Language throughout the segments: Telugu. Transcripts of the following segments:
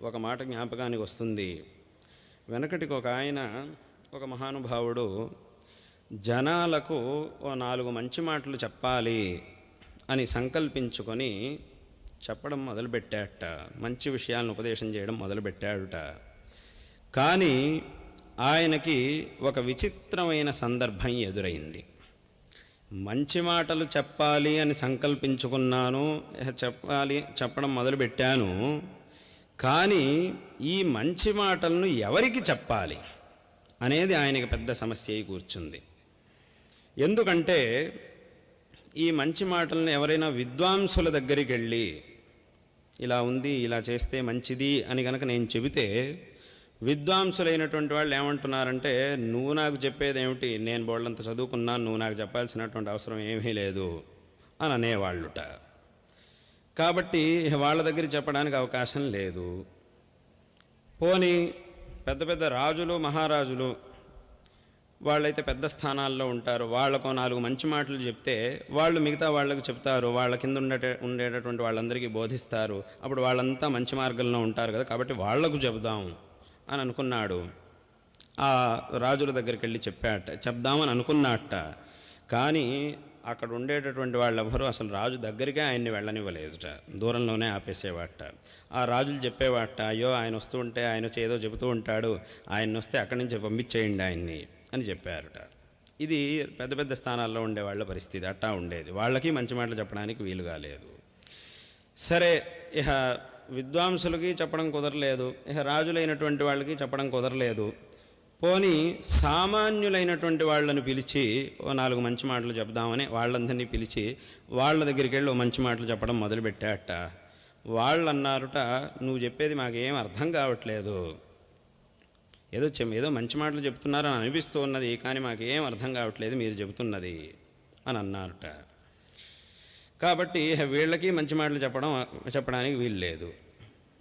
ఒక మాట జ్ఞాపకానికి వస్తుంది. వెనకటికి ఒక ఆయన, ఒక మహానుభావుడు జనాలకు ఓ 4 మంచి మాటలు చెప్పాలి అని సంకల్పించుకొని చెప్పడం మొదలుపెట్టాడట. మంచి విషయాలను ఉపదేశం చేయడం మొదలుపెట్టాడుట. కానీ ఆయనకి ఒక విచిత్రమైన సందర్భం ఎదురైంది. మంచి మాటలు చెప్పాలి అని సంకల్పించుకున్నాను, చెప్పడం మొదలుపెట్టాను. కానీ ఈ మంచి మాటలను ఎవరికి చెప్పాలి అనేది ఆయనకి పెద్ద సమస్య అయి కూర్చుంది. ఎందుకంటే ఈ మంచి మాటలను ఎవరైనా విద్వాంసుల దగ్గరికి వెళ్ళి ఇలా ఉంది, ఇలా చేస్తే మంచిది అని కనుక నేను చెబితే, విద్వాంసులైనటువంటి వాళ్ళు ఏమంటున్నారంటే, నువ్వు నాకు చెప్పేది ఏమిటి, నేను బోళ్ళంత చదువుకున్నాను, నువ్వు నాకు చెప్పాల్సినటువంటి అవసరం ఏమీ లేదు అని అనేవాళ్ళుట. కాబట్టి వాళ్ళ దగ్గర చెప్పడానికి అవకాశం లేదు. పోనీ పెద్ద పెద్ద రాజులు, మహారాజులు, వాళ్ళైతే పెద్ద స్థానాల్లో ఉంటారు, వాళ్ళకు 4 మంచి మాటలు చెప్తే వాళ్ళు మిగతా వాళ్ళకు చెప్తారు, వాళ్ళ కింద ఉండేటటువంటి వాళ్ళందరికీ బోధిస్తారు. అప్పుడు వాళ్ళంతా మంచి మార్గంలో ఉంటారు కదా, కాబట్టి వాళ్లకు చెబుదాం అని అనుకున్నాడు. ఆ రాజుల దగ్గరికి వెళ్ళి చెప్దామని అనుకున్నట్ట. కానీ అక్కడ ఉండేటటువంటి వాళ్ళెవరూ అసలు రాజు దగ్గరికే ఆయన్ని వెళ్ళనివ్వలేదుట, దూరంలోనే ఆపేసేవాట. ఆ రాజులు చెప్పేవాట, అయ్యో ఆయన వస్తూ ఉంటే ఆయన ఏదో చెబుతూ ఉంటాడు, ఆయన వస్తే అక్కడి నుంచి పంపించేయండి ఆయన్ని అని చెప్పారుట. ఇది పెద్ద పెద్ద స్థానాల్లో ఉండేవాళ్ళ పరిస్థితి అట్టా ఉండేది. వాళ్ళకి మంచి మాటలు చెప్పడానికి వీలుగా లేదు. సరే, ఇహ విద్వాంసులకి చెప్పడం కుదరలేదు, ఇహ రాజులైనటువంటి వాళ్ళకి చెప్పడం కుదరలేదు. పోనీ సామాన్యులైనటువంటి వాళ్ళని పిలిచి ఓ 4 మంచి మాటలు చెప్దామని వాళ్ళందరినీ పిలిచి వాళ్ళ దగ్గరికి వెళ్ళి ఓ మంచి మాటలు చెప్పడం మొదలుపెట్టాట. వాళ్ళు అన్నారుట, నువ్వు చెప్పేది మాకేం అర్థం కావట్లేదు, ఏదో మంచి మాటలు చెప్తున్నారని అనిపిస్తూ ఉన్నది, కానీ మాకేం అర్థం కావట్లేదు మీరు చెబుతున్నది అని అన్నారుట. కాబట్టి వీళ్ళకి మంచి మాటలు చెప్పడానికి వీలు లేదు.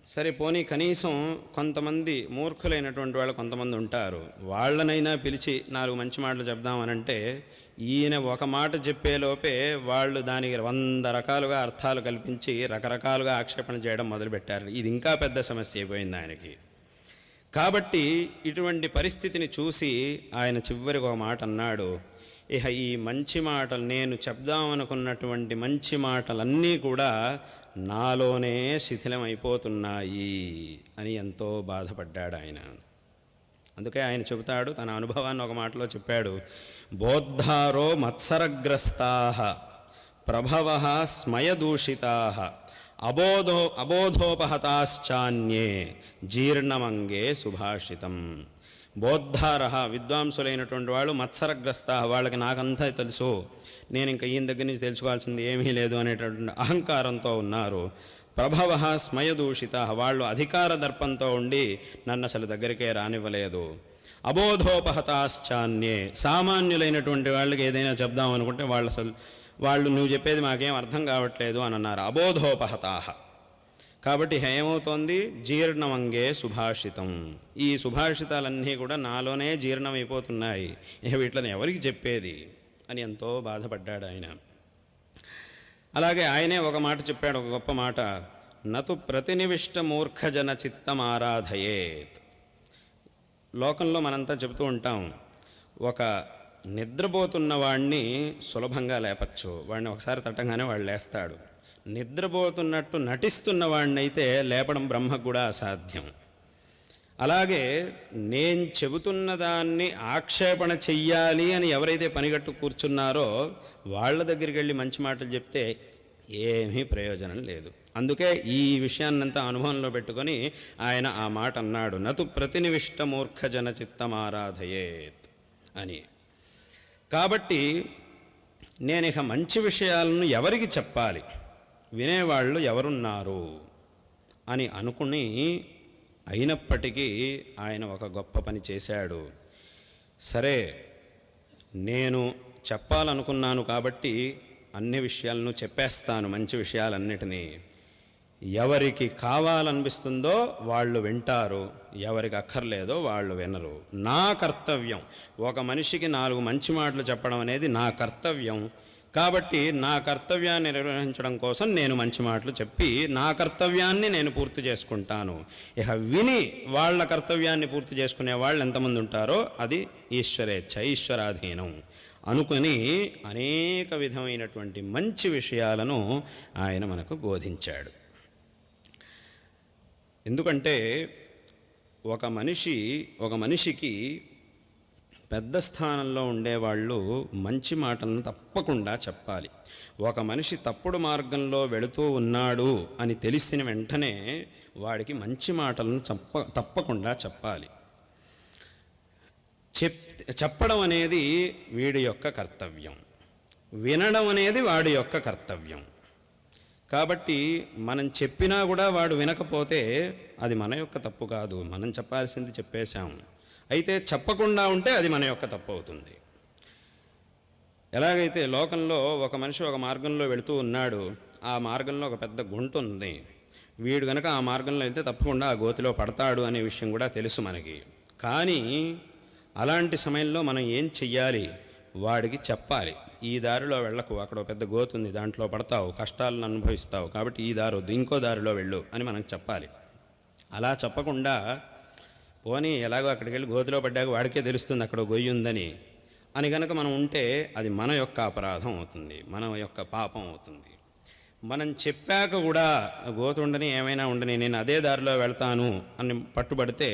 సరే, పోనీ కనీసం కొంతమంది మూర్ఖులైనటువంటి వాళ్ళు కొంతమంది ఉంటారు, వాళ్ళనైనా పిలిచి 4 మంచి మాటలు చెప్దామనంటే ఈయన ఒక మాట చెప్పేలోపే వాళ్ళు దానికి 100 రకాలుగా అర్థాలు కల్పించి రకరకాలుగా ఆక్షేపణ చేయడం మొదలుపెట్టారు. ఇది ఇంకా పెద్ద సమస్య అయిపోయింది ఆయనకి. కాబట్టి ఇటువంటి పరిస్థితిని చూసి ఆయన చివరికి ఒక మాట అన్నాడు, ఇహ ఈ మంచి మాటలు, నేను చెప్దామనుకున్నటువంటి మంచి మాటలన్నీ కూడా నాలోనే శిథిలమైపోతున్నాయి అని ఎంతో బాధపడ్డాడు ఆయన. అందుకే ఆయన చెబుతాడు, తన అనుభవాన్ని ఒక మాటలో చెప్పాడు, బోద్ధారో మత్సరగ్రస్తాః ప్రభవః స్మయదూషితాః అబోధోపహతాశ్చాన్యే జీర్ణమంగే సుభాషితం. బోద్ధార, విద్వాంసులైనటువంటి వాళ్ళు, మత్సరగ్రస్త, వాళ్ళకి నాకంతా తెలుసు, నేను ఇంకా ఈయన దగ్గర నుంచి తెలుసుకోవాల్సింది ఏమీ లేదు అనేటటువంటి అహంకారంతో ఉన్నారు. ప్రభవ స్మయదూషిత, వాళ్ళు అధికార దర్పంతో ఉండి నన్ను అసలు దగ్గరికే రానివ్వలేదు. అబోధోపహతాశ్చాన్యే, సామాన్యులైనటువంటి వాళ్ళకి ఏదైనా చెప్దాం అనుకుంటే వాళ్ళు నువ్వు చెప్పేది మాకేం అర్థం కావట్లేదు అని అన్నారు. అబోధోపహతాః. కాబట్టి ఏమవుతోంది, జీర్ణమంగే సుభాషితం, ఈ సుభాషితాలన్నీ కూడా నాలోనే జీర్ణమైపోతున్నాయి, ఇక వీటిని ఎవరికి చెప్పేది అని ఎంతో బాధపడ్డాడు ఆయన. అలాగే ఆయనే ఒక మాట చెప్పాడు, ఒక గొప్ప మాట, నతు ప్రతినివిష్ట మూర్ఖజన చిత్తం ఆరాధయేత్. లోకంలో మనంతా చెబుతూ ఉంటాం, ఒక నిద్రపోతున్న వాడిని సులభంగా లేపచ్చు, వాడిని ఒకసారి తట్టంగానే వాడు లేస్తాడు. నిద్రపోతున్నట్టు నటిస్తున్న వాడినైతే లేపడం బ్రహ్మకు కూడా అసాధ్యం. అలాగే నేను చెబుతున్న దాన్ని ఆక్షేపణ చెయ్యాలి అని ఎవరైతే పనిగట్టు కూర్చున్నారో వాళ్ళ దగ్గరికి వెళ్ళి మంచి మాటలు చెప్తే ఏమీ ప్రయోజనం లేదు. అందుకే ఈ విషయాన్నంతా అనుభవంలో పెట్టుకొని ఆయన ఆ మాట అన్నాడు, నతు ప్రతినివిష్ట మూర్ఖజన చిత్తమారాధయేత్ అని. కాబట్టి నేను ఇక మంచి విషయాలను ఎవరికి చెప్పాలి, వినేవాళ్ళు ఎవరున్నారు అని అనుకుని, అయినప్పటికీ ఆయన ఒక గొప్ప పని చేశాడు. సరే, నేను చెప్పాలనుకున్నాను కాబట్టి అన్ని విషయాలను చెప్పేస్తాను, మంచి విషయాలన్నిటినీ. ఎవరికి కావాలనిపిస్తుందో వాళ్ళు వింటారు, ఎవరికి అక్కర్లేదో వాళ్ళు వినరు. నా కర్తవ్యం, ఒక మనిషికి 4 మంచి మాటలు చెప్పడం అనేది నా కర్తవ్యం. కాబట్టి నా కర్తవ్యాన్ని నిర్వహించడం కోసం నేను మంచి మాటలు చెప్పి నా కర్తవ్యాన్ని నేను పూర్తి చేసుకుంటాను. ఇక విని వాళ్ళ కర్తవ్యాన్ని పూర్తి చేసుకునే వాళ్ళు ఎంతమంది ఉంటారో అది ఈశ్వరేచ్ఛ, ఈశ్వరాధీనం అనుకుని అనేక విధమైనటువంటి మంచి విషయాలను ఆయన మనకు బోధించాడు. ఎందుకంటే ఒక మనిషికి పెద్ద స్థానంలో ఉండేవాళ్ళు మంచి మాటలను తప్పకుండా చెప్పాలి. ఒక మనిషి తప్పుడు మార్గంలో వెళుతూ ఉన్నాడు అని తెలిసిన వెంటనే వాడికి మంచి మాటలను తప్పకుండా చెప్పాలి. చెప్పడం అనేది వీడి యొక్క కర్తవ్యం, వినడం అనేది వాడి యొక్క కర్తవ్యం. కాబట్టి మనం చెప్పినా కూడా వాడు వినకపోతే అది మన యొక్క తప్పు కాదు, మనం చెప్పాల్సింది చెప్పేశాము. అయితే చెప్పకుండా ఉంటే అది మన యొక్క తప్పు అవుతుంది. ఎలాగైతే లోకంలో ఒక మనిషి ఒక మార్గంలో వెళుతూ ఉన్నాడు, ఆ మార్గంలో ఒక పెద్ద గుంట ఉంది, వీడు కనుక ఆ మార్గంలో వెళ్తే తప్పకుండా ఆ గోతిలో పడతాడు అనే విషయం కూడా తెలుసు మనకి. కానీ అలాంటి సమయంలో మనం ఏం చెయ్యాలి? వాడికి చెప్పాలి, ఈ దారిలో వెళ్ళకు, అక్కడ పెద్ద గోతు ఉంది, దాంట్లో పడతావు, కష్టాలను అనుభవిస్తావు, కాబట్టి ఈ దారి వద్దు, ఇంకో దారిలో వెళ్ళు అని మనం చెప్పాలి. అలా చెప్పకుండా పోనీ ఎలాగో అక్కడికి వెళ్ళి గోతిలో పడ్డాక వాడికే తెలుస్తుంది అక్కడ గొయ్యి ఉందని అని కనుక మనం ఉంటే అది మన యొక్క అపరాధం అవుతుంది, మన యొక్క పాపం అవుతుంది. మనం చెప్పాక కూడా గోతు ఉండని ఏమైనా ఉండని నేను అదే దారిలో వెళ్తాను అని పట్టుబడితే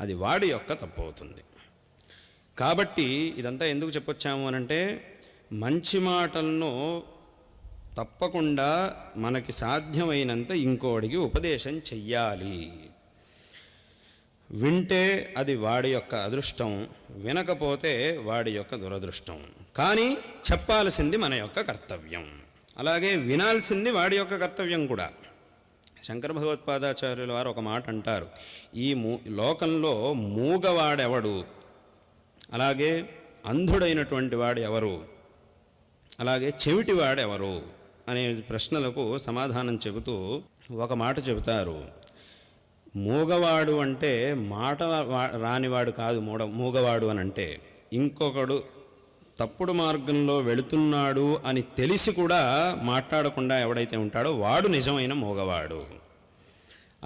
అది వాడి యొక్క తప్పు అవుతుంది. కాబట్టి ఇదంతా ఎందుకు చెప్పొచ్చాము అనంటే మంచి మాటలను తప్పకుండా మనకి సాధ్యమైనంత ఇంకోడికి ఉపదేశం చెయ్యాలి. వింటే అది వాడి యొక్క అదృష్టం, వినకపోతే వాడి యొక్క దురదృష్టం. కానీ చెప్పాల్సింది మన యొక్క కర్తవ్యం, అలాగే వినాల్సింది వాడి యొక్క కర్తవ్యం కూడా. శంకర భగవత్పాదాచార్యుల వారు ఒక మాట అంటారు, ఈ లోకంలో మూగవాడెవడు, అలాగే అంధుడైనటువంటి వాడు ఎవరు, అలాగే చెవిటివాడెవరు అనే ప్రశ్నలకు సమాధానం చెబుతూ ఒక మాట చెబుతారు. మూగవాడు అంటే మాట రానివాడు కాదు మూగవాడు అని అంటే, ఇంకొకడు తప్పుడు మార్గంలో వెళుతున్నాడు అని తెలిసి కూడా మాట్లాడకుండా ఎవడైతే ఉంటాడో వాడు నిజమైన మూగవాడు.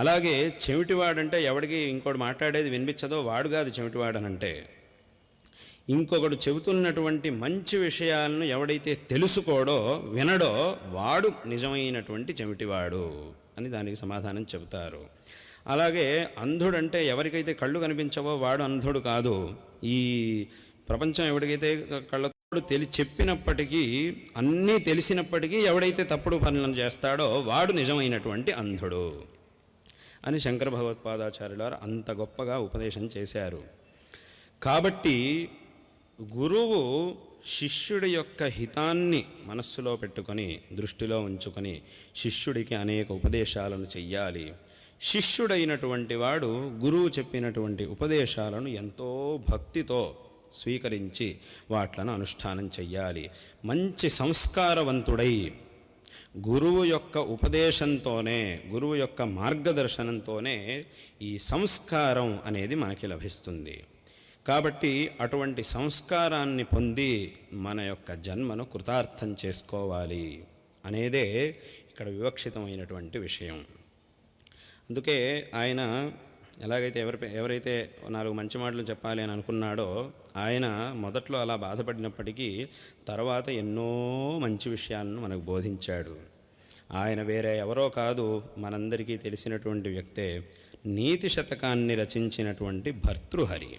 అలాగే చెవిటివాడంటే ఎవడికి ఇంకోటి మాట్లాడేది వినిపించదో వాడు కాదు చెవిటివాడనంటే. ఇంకొకడు చెబుతున్నటువంటి మంచి విషయాలను ఎవడైతే తెలుసుకోడో వినడో వాడు నిజమైనటువంటి చెవిటివాడు అని దానికి సమాధానం చెబుతారు. అలాగే అంధుడంటే ఎవరికైతే కళ్ళు కనిపించవో వాడు అంధుడు కాదు. ఈ ప్రపంచం ఎవరికైతే కళ్ళతో చెప్పినప్పటికీ అన్నీ తెలిసినప్పటికీ ఎవడైతే తప్పుడు పనులను చేస్తాడో వాడు నిజమైనటువంటి అంధుడు అని శంకర భగవత్పాదాచార్యుల వారు అంత గొప్పగా ఉపదేశం చేశారు. కాబట్టి గురువు శిష్యుడి యొక్క హితాన్ని మనస్సులో పెట్టుకొని దృష్టిలో ఉంచుకొని శిష్యుడికి అనేక ఉపదేశాలను చెయ్యాలి. శిష్యుడైనటువంటి వాడు గురువు చెప్పినటువంటి ఉపదేశాలను ఎంతో భక్తితో స్వీకరించి వాట్లను అనుష్ఠానం చెయ్యాలి. మంచి సంస్కారవంతుడై గురువు యొక్క ఉపదేశంతోనే, గురువు యొక్క మార్గదర్శనంతోనే ఈ సంస్కారం అనేది మనకి లభిస్తుంది. కాబట్టి అటువంటి సంస్కారాన్ని పొంది మన యొక్క జన్మను కృతార్థం చేసుకోవాలి అనేదే ఇక్కడ వివక్షితమైనటువంటి విషయం. అందుకే ఆయన ఎలాగైతే ఎవరైతే 4 మంచి మాటలు చెప్పాలి అని అనుకున్నాడో ఆయన మొదట్లో అలా బాధపడినప్పటికీ తర్వాత ఎన్నో మంచి విషయాలను మనకు బోధించాడు. ఆయన వేరే ఎవరో కాదు, మనందరికీ తెలిసినటువంటి వ్యక్తే, నీతి శతకాన్ని రచించినటువంటి భర్తృహరి.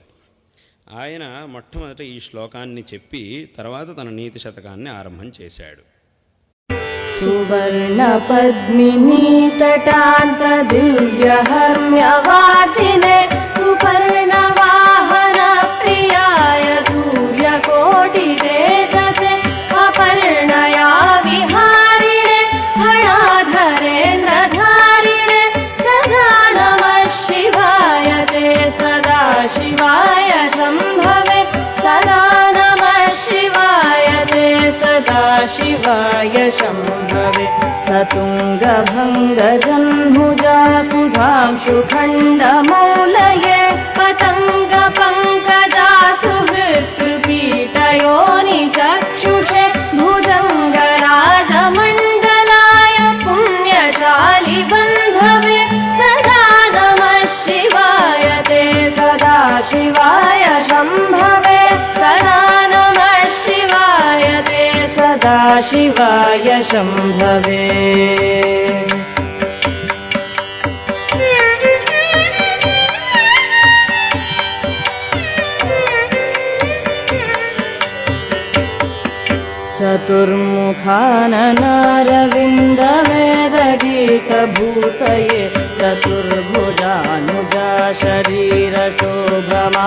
ఆయన మొట్టమొదట ఈ శ్లోకాన్ని చెప్పి తర్వాత తన నీతి శతకాన్ని ఆరంభం చేశాడు. సువర్ణ పద్మినీ తటాంత దివ్యహర్మ్యవాసినే సుపర్ణ వాహన ప్రియాయ సూర్యకోటి తేజసే అపర్ణయా విహారిణే ఫణాధరేంద్రధారిణే సదా నమః శివాయ తే సదా శివాయ శంభవే సదా నమః శివాయ తే సదా శివాయ శంభవే సతుంగభంగజన్ముజా సుధాంశుఖండమౌలయే పతంగ పంకజా సుహృత్కృపీటయోని చక్షుషే భుజంగ सदाशिवाय शम्भवे चतुर्मुखाननारविन्दवेदगीतभूतये चतुर्भुजानुजा शरीरशोभमा